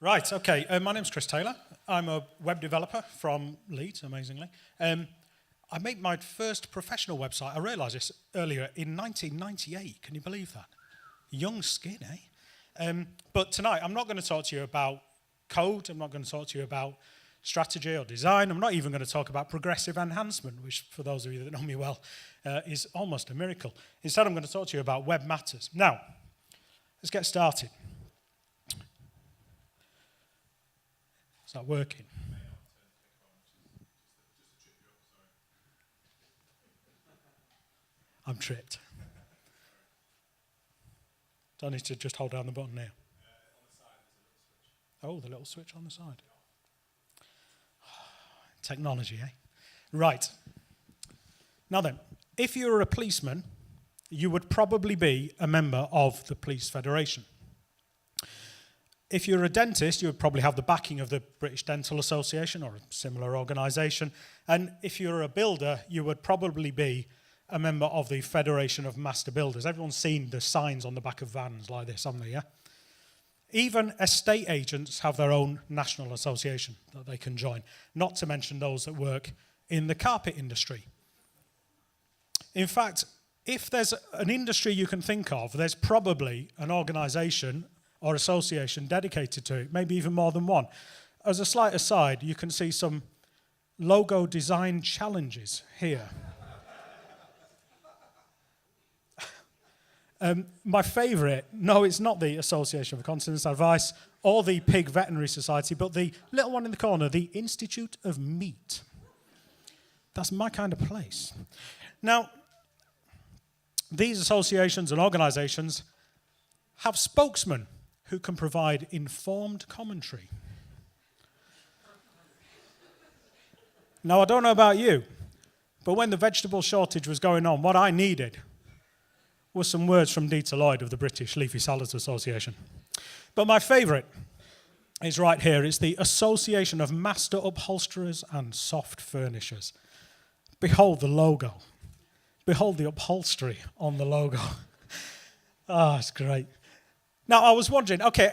Right, okay. My name's Chris Taylor. I'm a web developer from Leeds, amazingly. I made my first professional website, I realised this earlier, in 1998. Can you believe that? Young skin, eh? But tonight, I'm not going to talk to you about code. I'm not going to talk to you about strategy or design. I'm not even going to talk about progressive enhancement, which, for those of you that know me well, is almost a miracle. Instead, I'm going to talk to you about web matters. Now, let's get started. Is that working? I'm tripped. Do I need to just hold down the button now? Oh, the little switch on the side. Technology, eh? Right. Now then, if you were a policeman, you would probably be a member of the Police Federation. If you're a dentist, you would probably have the backing of the British Dental Association or a similar organisation. And if you're a builder, you would probably be a member of the Federation of Master Builders. Everyone's seen the signs on the back of vans like this, haven't they, yeah? Even estate agents have their own national association that they can join, not to mention those that work in the carpet industry. In fact, if there's an industry you can think of, there's probably an organisation or association dedicated to it, maybe even more than one. As a slight aside, you can see some logo design challenges here. My favourite, no, it's not the Association for Continence Advice or the Pig Veterinary Society, but the little one in the corner, the Institute of Meat. That's my kind of place. Now, these associations and organisations have spokesmen who can provide informed commentary. Now, I don't know about you, but when the vegetable shortage was going on, what I needed was some words from Dieter Lloyd of the British Leafy Salads Association. But my favourite is right here. It's the Association of Master Upholsterers and Soft Furnishers. Behold the logo. Behold the upholstery on the logo. Ah, it's great. Now, I was wondering, okay,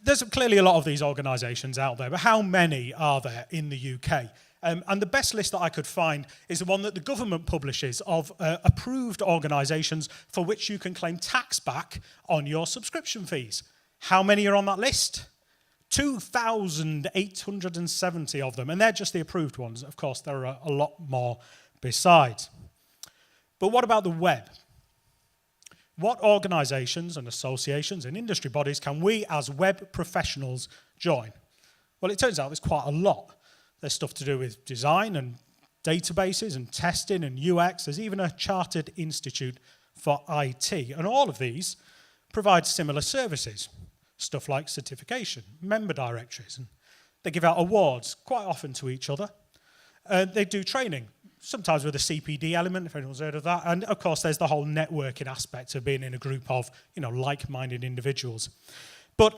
there's clearly a lot of these organisations out there, but how many are there in the UK? And the best list that I could find is the one that the government publishes of approved organisations for which you can claim tax back on your subscription fees. How many are on that list? 2,870 of them, and they're just the approved ones. Of course, there are a lot more besides. But what about the web? What organisations and associations and industry bodies can we as web professionals join? Well, it turns out there's quite a lot. There's stuff to do with design and databases and testing and UX. There's even a chartered institute for IT. And all of these provide similar services. Stuff like certification, member directories. And they give out awards quite often to each other. They do training, sometimes with a CPD element, if anyone's heard of that. And of course, there's the whole networking aspect of being in a group of, like-minded individuals. But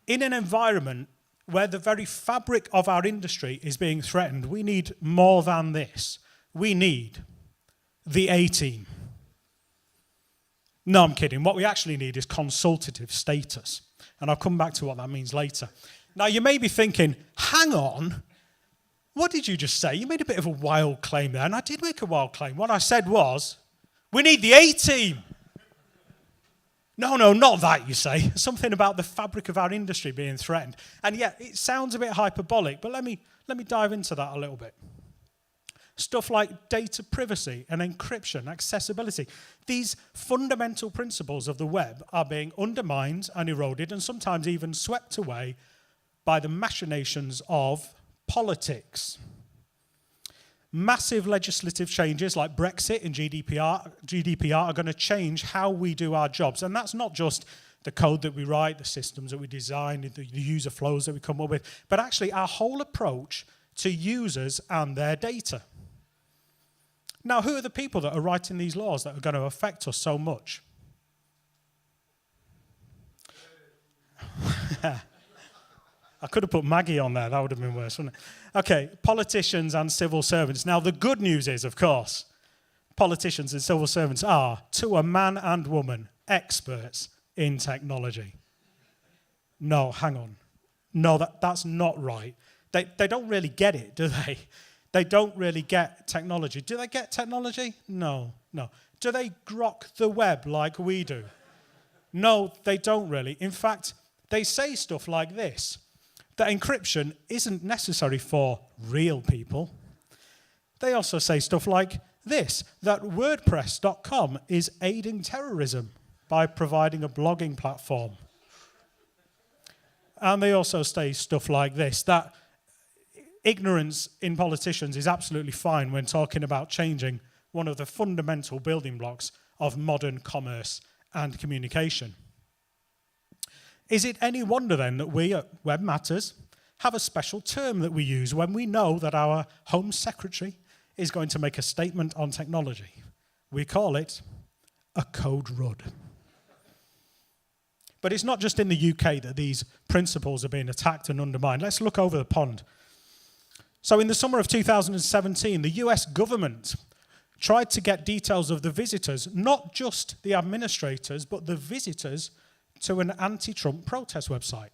in an environment where the very fabric of our industry is being threatened, we need more than this. We need the A-team. No, I'm kidding. What we actually need is consultative status. And I'll come back to what that means later. Now, you may be thinking, hang on, what did you just say? You made a bit of a wild claim there, and I did make a wild claim. What I said was, we need the A-team. No, not that, you say. Something about the fabric of our industry being threatened. And yet, it sounds a bit hyperbolic, but let me dive into that a little bit. Stuff like data privacy and encryption, accessibility. These fundamental principles of the web are being undermined and eroded and sometimes even swept away by the machinations of politics. Massive legislative changes like Brexit and GDPR are going to change how we do our jobs. And that's not just the code that we write, the systems that we design, the user flows that we come up with, but actually our whole approach to users and their data. Now, who are the people that are writing these laws that are going to affect us so much? I could have put Maggie on there. That would have been worse, wouldn't it? Okay, politicians and civil servants. Now, the good news is, of course, politicians and civil servants are, to a man and woman, experts in technology. No, hang on. No, that's not right. They don't really get it, do they? They don't really get technology. Do they get technology? No. Do they grok the web like we do? No, they don't really. In fact, they say stuff like this, that encryption isn't necessary for real people. They also say stuff like this, that WordPress.com is aiding terrorism by providing a blogging platform. And they also say stuff like this, that ignorance in politicians is absolutely fine when talking about changing one of the fundamental building blocks of modern commerce and communication. Is it any wonder then that we at Web Matters have a special term that we use when we know that our Home Secretary is going to make a statement on technology? We call it a code RUD. But it's not just in the UK that these principles are being attacked and undermined. Let's look over the pond. So in the summer of 2017, the US government tried to get details of the visitors, not just the administrators, but the visitors to an anti-Trump protest website.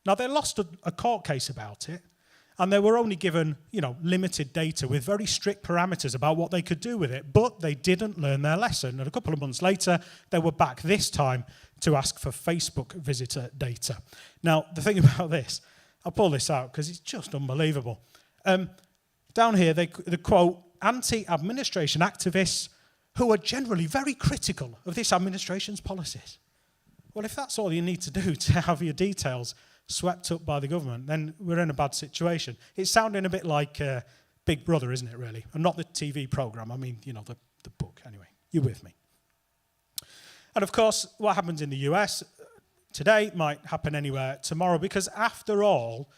Now, they lost a court case about it, and they were only given, limited data with very strict parameters about what they could do with it, but they didn't learn their lesson. And a couple of months later, they were back this time to ask for Facebook visitor data. Now, the thing about this, I'll pull this out because it's just unbelievable. Down here, they quote anti-administration activists who are generally very critical of this administration's policies. Well, if that's all you need to do to have your details swept up by the government, then we're in a bad situation. It's sounding a bit like Big Brother, isn't it, really? And not the TV program. I mean, the book. Anyway, you're with me. And, of course, what happens in the US today might happen anywhere tomorrow because, after all,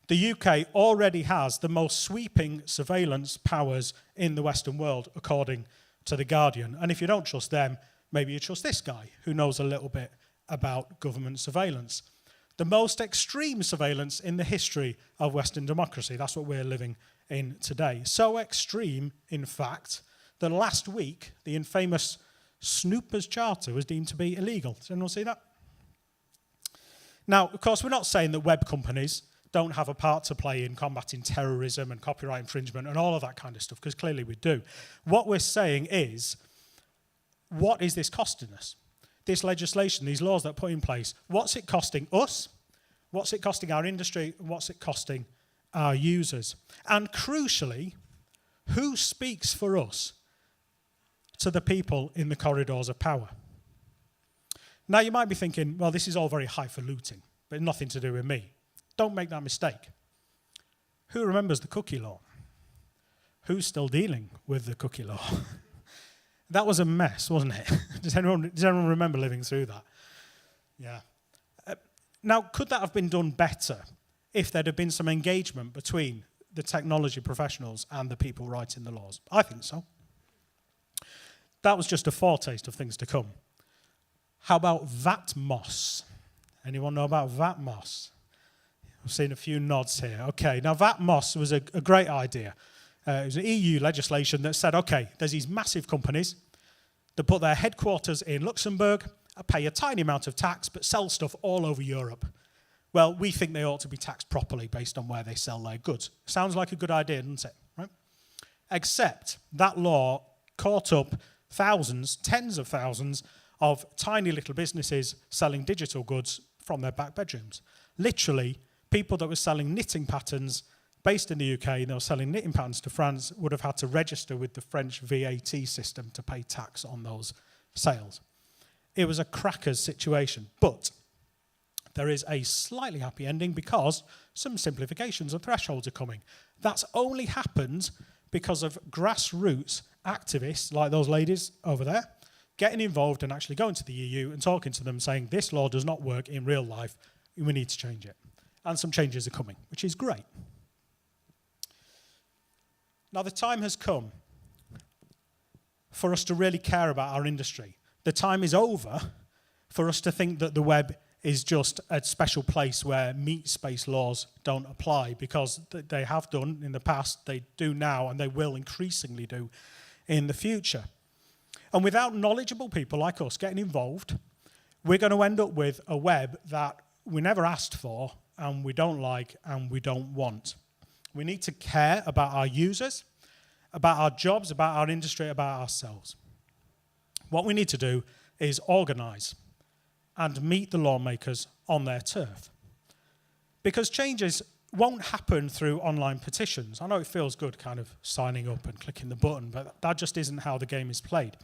the UK already has the most sweeping surveillance powers in the Western world, according to The Guardian. And if you don't trust them, maybe you trust this guy who knows a little bit about government surveillance. The most extreme surveillance in the history of Western democracy. That's what we're living in today. So extreme, in fact, that last week, the infamous Snoopers Charter was deemed to be illegal. Does anyone see that? Now, of course, we're not saying that web companies don't have a part to play in combating terrorism and copyright infringement and all of that kind of stuff, because clearly we do. What we're saying is, what is this costing us? This legislation, these laws that are put in place, what's it costing us? What's it costing our industry? What's it costing our users? And crucially, who speaks for us to the people in the corridors of power? Now, you might be thinking, well, this is all very highfalutin, but nothing to do with me. Don't make that mistake. Who remembers the cookie law? Who's still dealing with the cookie law? That was a mess, wasn't it? Does anyone remember living through that? Yeah. Now, could that have been done better if there'd have been some engagement between the technology professionals and the people writing the laws? I think so. That was just a foretaste of things to come. How about VATMOS? Anyone know about VATMOS? I've seen a few nods here. Okay, now VATMOS was a great idea. It was an EU legislation that said, okay, there's these massive companies that put their headquarters in Luxembourg, pay a tiny amount of tax, but sell stuff all over Europe. Well, we think they ought to be taxed properly based on where they sell their goods. Sounds like a good idea, doesn't it? Right? Except that law caught up thousands, tens of thousands of tiny little businesses selling digital goods from their back bedrooms. Literally, people that were selling knitting patterns based in the UK, and they were selling knitting patterns to France, would have had to register with the French VAT system to pay tax on those sales. It was a crackers situation, but there is a slightly happy ending because some simplifications and thresholds are coming. That's only happened because of grassroots activists, like those ladies over there, getting involved and actually going to the EU and talking to them, saying this law does not work in real life, we need to change it. And some changes are coming, which is great. Now, the time has come for us to really care about our industry. The time is over for us to think that the web is just a special place where meat space laws don't apply, because they have done in the past, they do now, and they will increasingly do in the future. And without knowledgeable people like us getting involved, we're going to end up with a web that we never asked for and we don't like and we don't want. We need to care about our users, about our jobs, about our industry, about ourselves. What we need to do is organise and meet the lawmakers on their turf. Because changes won't happen through online petitions. I know it feels good kind of signing up and clicking the button, but that just isn't how the game is played.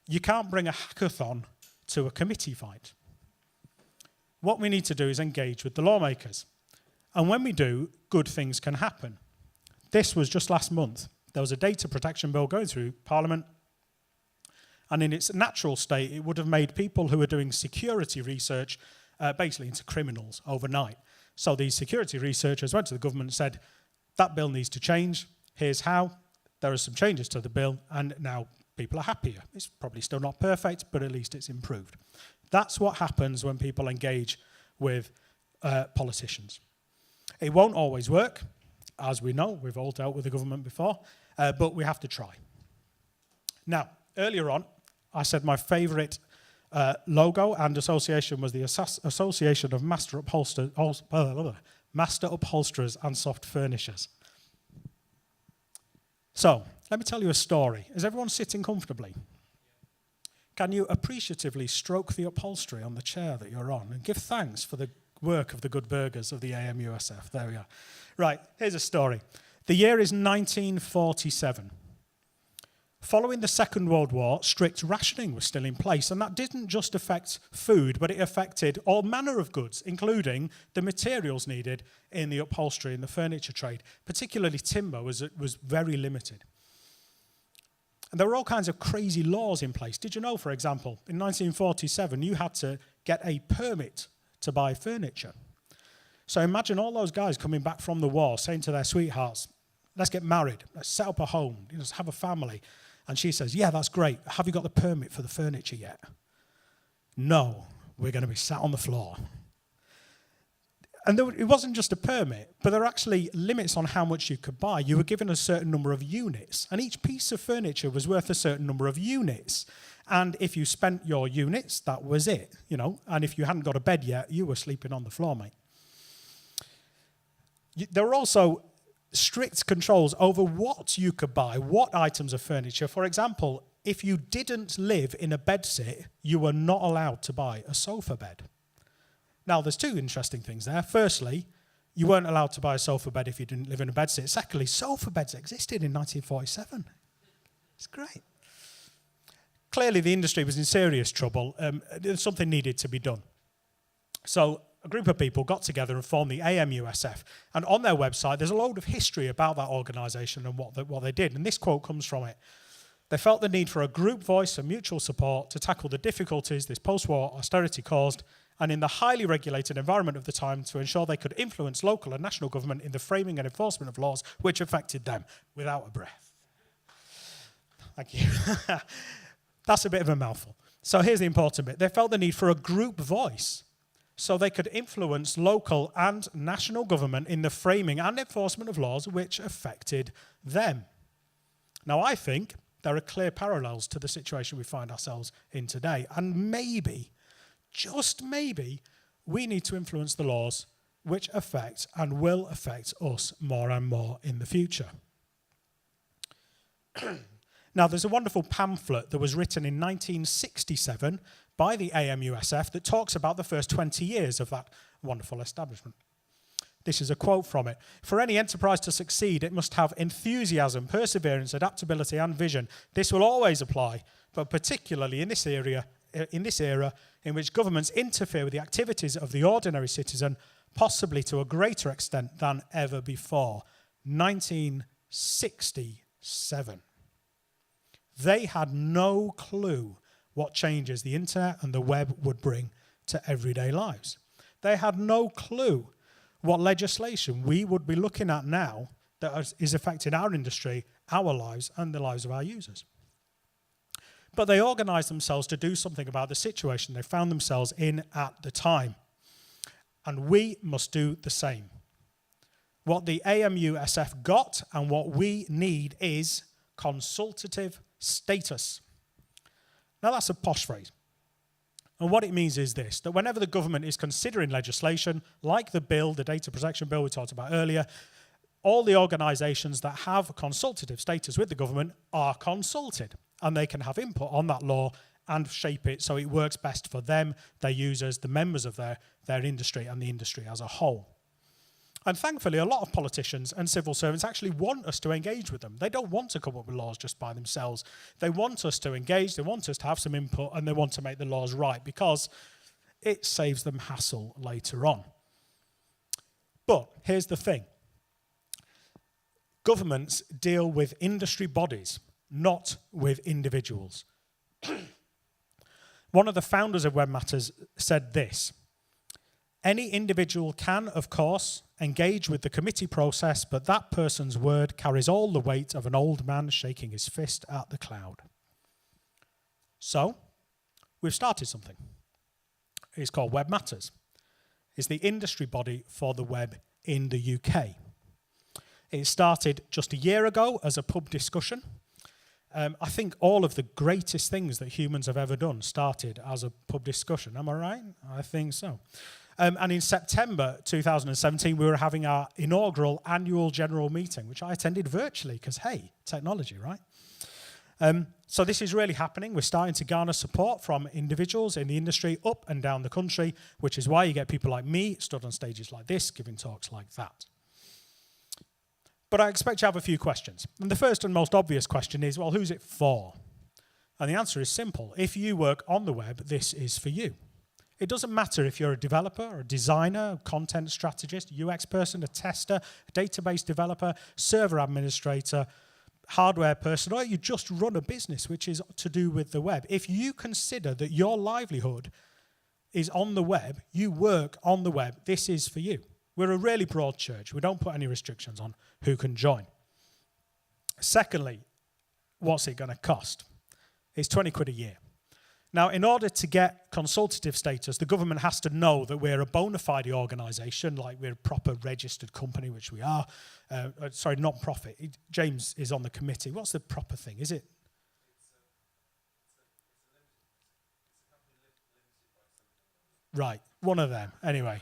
You can't bring a hackathon to a committee fight. What we need to do is engage with the lawmakers. And when we do, good things can happen. This was just last month. There was a data protection bill going through Parliament, and in its natural state, it would have made people who are doing security research basically into criminals overnight. So these security researchers went to the government and said, that bill needs to change. Here's how. There are some changes to the bill, and now people are happier. It's probably still not perfect, but at least it's improved. That's what happens when people engage with politicians. It won't always work. As we know, we've all dealt with the government before, but we have to try. Now, earlier on, I said my favourite logo and association was the Association of Master Upholsterers and Soft Furnishers. So, let me tell you a story. Is everyone sitting comfortably? Can you appreciatively stroke the upholstery on the chair that you're on and give thanks for the work of the good burgers of the AMUSF? There we are. Right, here's a story. The year is 1947. Following the Second World War, strict rationing was still in place, and that didn't just affect food, but it affected all manner of goods, including the materials needed in the upholstery and the furniture trade. Particularly timber was very limited. And there were all kinds of crazy laws in place. Did you know, for example, in 1947, you had to get a permit to buy furniture. So imagine all those guys coming back from the war saying to their sweethearts, let's get married, let's set up a home, let's have a family. And she says, yeah, that's great. Have you got the permit for the furniture yet? No, we're going to be sat on the floor. And it wasn't just a permit, but there were actually limits on how much you could buy. You were given a certain number of units, and each piece of furniture was worth a certain number of units. And if you spent your units, that was it, you know. And if you hadn't got a bed yet, you were sleeping on the floor, mate. There were also strict controls over what you could buy, what items of furniture. For example, if you didn't live in a bedsit, you were not allowed to buy a sofa bed. Now, there's two interesting things there. Firstly, you weren't allowed to buy a sofa bed if you didn't live in a bedsit. Secondly, sofa beds existed in 1947. It's great. Clearly, the industry was in serious trouble. Something needed to be done. So a group of people got together and formed the AMUSF. And on their website, there's a load of history about that organisation and what they did. And this quote comes from it. They felt the need for a group voice and mutual support to tackle the difficulties this post-war austerity caused, and in the highly regulated environment of the time to ensure they could influence local and national government in the framing and enforcement of laws which affected them. Without a breath. Thank you. That's a bit of a mouthful. So here's the important bit. They felt the need for a group voice so they could influence local and national government in the framing and enforcement of laws which affected them. Now, I think there are clear parallels to the situation we find ourselves in today. And maybe, just maybe, we need to influence the laws which affect and will affect us more and more in the future. Now, there's a wonderful pamphlet that was written in 1967 by the AMUSF that talks about the first 20 years of that wonderful establishment. This is a quote from it. For any enterprise to succeed, it must have enthusiasm, perseverance, adaptability, and vision. This will always apply, but particularly in this era in which governments interfere with the activities of the ordinary citizen, possibly to a greater extent than ever before. 1967. They had no clue what changes the internet and the web would bring to everyday lives. They had no clue what legislation we would be looking at now that is affecting our industry, our lives, and the lives of our users. But they organised themselves to do something about the situation they found themselves in at the time. And we must do the same. What the AMUSF got and what we need is consultative status. Now, that's a posh phrase. And what it means is this, that whenever the government is considering legislation, like the bill, the data protection bill we talked about earlier, all the organisations that have consultative status with the government are consulted, and they can have input on that law and shape it so it works best for them, their users, the members of their industry, and the industry as a whole. And thankfully, a lot of politicians and civil servants actually want us to engage with them. They don't want to come up with laws just by themselves. They want us to engage, they want us to have some input, and they want to make the laws right because it saves them hassle later on. But here's the thing. Governments deal with industry bodies, not with individuals. One of the founders of WebMatters said this: any individual can, of course, engage with the committee process, but that person's word carries all the weight of an old man shaking his fist at the cloud. So, we've started something. It's called WebMatters. It's the industry body for the web in the UK. It started just a year ago as a pub discussion. I think all of the greatest things that humans have ever done started as a pub discussion. Am I right? I think so. And in September 2017, we were having our inaugural annual general meeting, which I attended virtually because, hey, technology, right? So this is really happening. We're starting to garner support from individuals in the industry up and down the country, which is why you get people like me stood on stages like this, giving talks like that. But I expect you have a few questions. And the first and most obvious question is, well, who's it for? And the answer is simple. If you work on the web, this is for you. It doesn't matter if you're a developer, or a designer, a content strategist, UX person, a tester, a database developer, server administrator, hardware person, or you just run a business which is to do with the web. If you consider that your livelihood is on the web, you work on the web, this is for you. We're a really broad church. We don't put any restrictions on who can join. Secondly, what's it going to cost? It's 20 quid a year. Now, in order to get consultative status, the government has to know that we're a bona fide organisation, like we're a proper registered company, which we are. Sorry, non-profit. James is on the committee. What's the proper thing? Is it? Right, one of them. Anyway.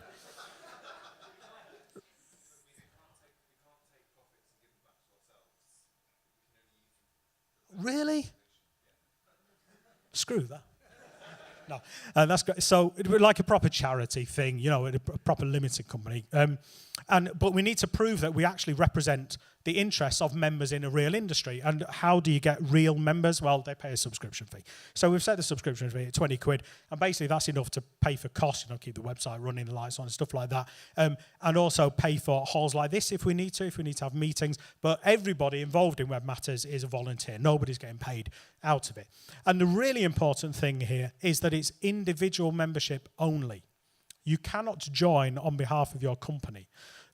Really? Screw that. No, that's great. So we're like a proper charity thing, you know, a proper limited company. But we need to prove that we actually represent the interests of members in a real industry. And how do you get real members? Well, they pay a subscription fee. So we've set the subscription fee at 20 quid, and basically that's enough to pay for costs, you know, keep the website running, the lights on and stuff like that. And also pay for halls like this if we need to have meetings. But everybody involved in Web Matters is a volunteer. Nobody's getting paid out of it. And the really important thing here is that it's individual membership only. You cannot join on behalf of your company.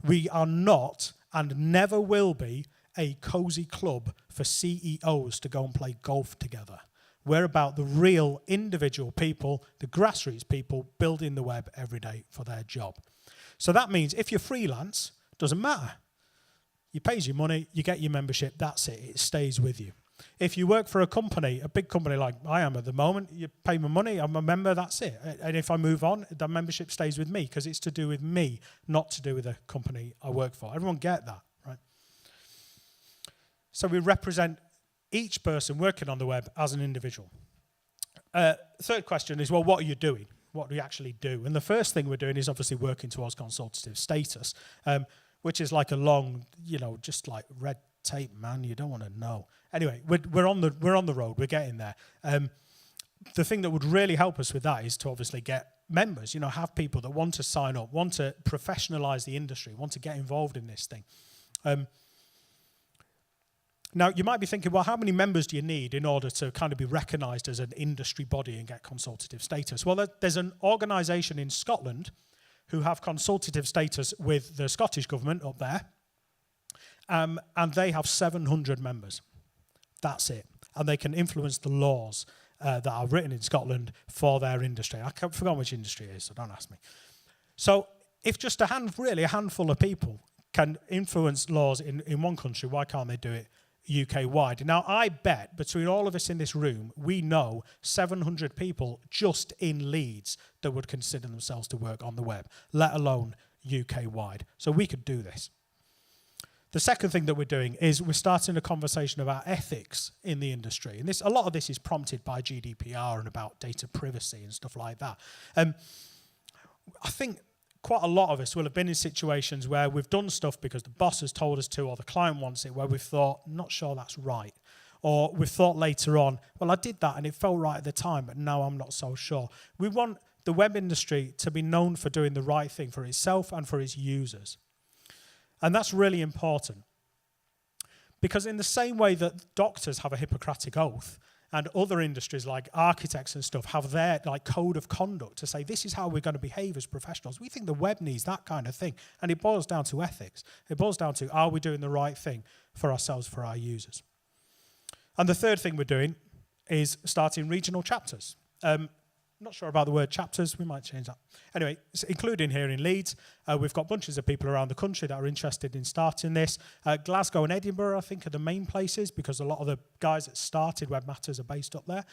We are not and never will be a cozy club for CEOs to go and play golf together. We're about the real individual people, the grassroots people building the web every day for their job. So that means if you're freelance, doesn't matter. You pay your money, you get your membership, that's it. It stays with you. If you work for a company, a big company like I am at the moment, you pay my money, I'm a member, that's it. And if I move on, the membership stays with me because it's to do with me, not to do with the company I work for. Everyone get that, right? So we represent each person working on the web as an individual. Third question is, well, what are you doing? What do you actually do? And the first thing we're doing is obviously working towards consultative status, which is like a long, you know, just like red tape, man, you don't want to know. Anyway, we're on the road, we're getting there. The thing that would really help us with that is to obviously get members, you know, have people that want to sign up, want to professionalize the industry, want to get involved in this thing. Now, you might be thinking, well, how many members do you need in order to kind of be recognized as an industry body and get consultative status? Well, there's an organization in Scotland who have consultative status with the Scottish government up there, and they have 700 members. That's it. And they can influence the laws that are written in Scotland for their industry. I forgot which industry it is, so don't ask me. So if just a handful of people can influence laws in one country, why can't they do it, UK-wide. Now, I bet between all of us in this room, we know 700 people just in Leeds that would consider themselves to work on the web, let alone UK-wide. So we could do this. The second thing that we're doing is we're starting a conversation about ethics in the industry. And a lot of this is prompted by GDPR and about data privacy and stuff like that. I think quite a lot of us will have been in situations where we've done stuff because the boss has told us to or the client wants it, where we've thought, not sure that's right. Or we've thought later on, well, I did that and it felt right at the time, but now I'm not so sure. We want the web industry to be known for doing the right thing for itself and for its users. And that's really important. Because in the same way that doctors have a Hippocratic oath, and other industries like architects and stuff have their code of conduct to say this is how we're going to behave as professionals, we think the web needs that kind of thing. And it boils down to ethics. It boils down to, are we doing the right thing for ourselves, for our users? And the third thing we're doing is starting regional chapters. Not sure about the word chapters, we might change that. Anyway, including here in Leeds, we've got bunches of people around the country that are interested in starting this. Glasgow and Edinburgh, I think, are the main places because a lot of the guys that started Web Matters are based up there.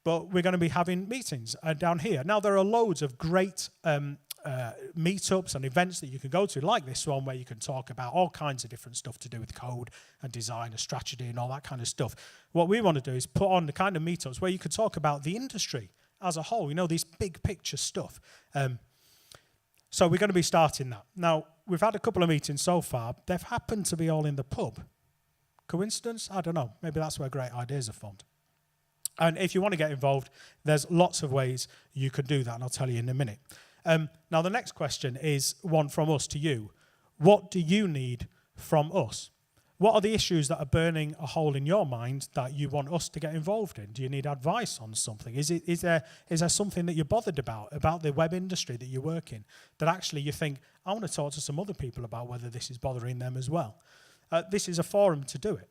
But we're going to be having meetings down here. Now, there are loads of great meetups and events that you can go to, like this one, where you can talk about all kinds of different stuff to do with code and design and strategy and all that kind of stuff. What we want to do is put on the kind of meetups where you can talk about the industry as a whole, these big picture stuff. So we're going to be starting that. Now, we've had a couple of meetings so far. They've happened to be all in the pub. Coincidence? I don't know. Maybe that's where great ideas are formed. And if you want to get involved, there's lots of ways you can do that, and I'll tell you in a minute. Now, the next question is one from us to you. What do you need from us? What are the issues that are burning a hole in your mind that you want us to get involved in? Do you need advice on something? Is there something that you're bothered about the web industry that you work in, that actually you think, I want to talk to some other people about whether this is bothering them as well? This is a forum to do it,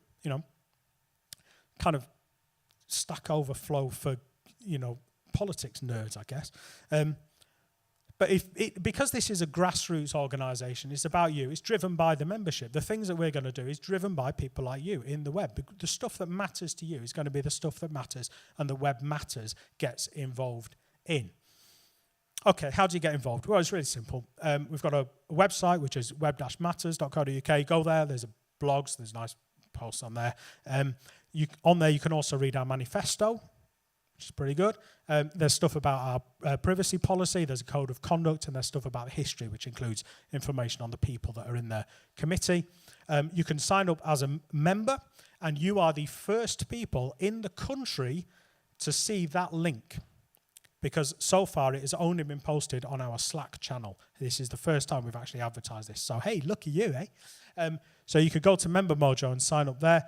kind of Stack Overflow for, politics nerds, I guess. But because this is a grassroots organisation, it's about you. It's driven by the membership. The things that we're going to do is driven by people like you in the web. The stuff that matters to you is going to be the stuff that matters and the Web Matters gets involved in. Okay, how do you get involved? Well, it's really simple. We've got a website, which is web-matters.co.uk. Go there. There's blogs. There's nice posts on there. On there, you can also read our manifesto, which is pretty good. There's stuff about our privacy policy, there's a code of conduct, and there's stuff about history, which includes information on the people that are in the committee. You can sign up as a member, and you are the first people in the country to see that link, because so far it has only been posted on our Slack channel. This is the first time we've actually advertised this. So, hey, lucky you, eh? So you could go to Member Mojo and sign up there.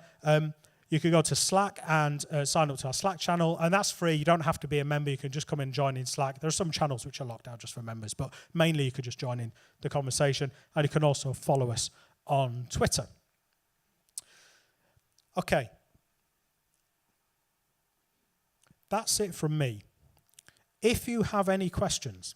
You could go to Slack and sign up to our Slack channel, and that's free. You don't have to be a member. You can just come and join in Slack. There are some channels which are locked out just for members, but mainly you could just join in the conversation, and you can also follow us on Twitter. Okay. That's it from me. If you have any questions,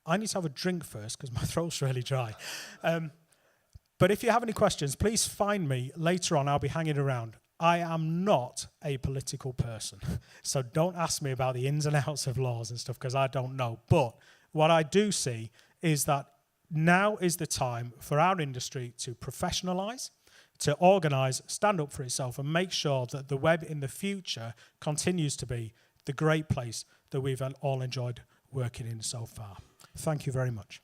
I need to have a drink first because my throat's really dry. But if you have any questions, please find me later on. I'll be hanging around. I am not a political person, so don't ask me about the ins and outs of laws and stuff because I don't know. But what I do see is that now is the time for our industry to professionalize, to organize, stand up for itself, and make sure that the web in the future continues to be the great place that we've all enjoyed working in so far. Thank you very much.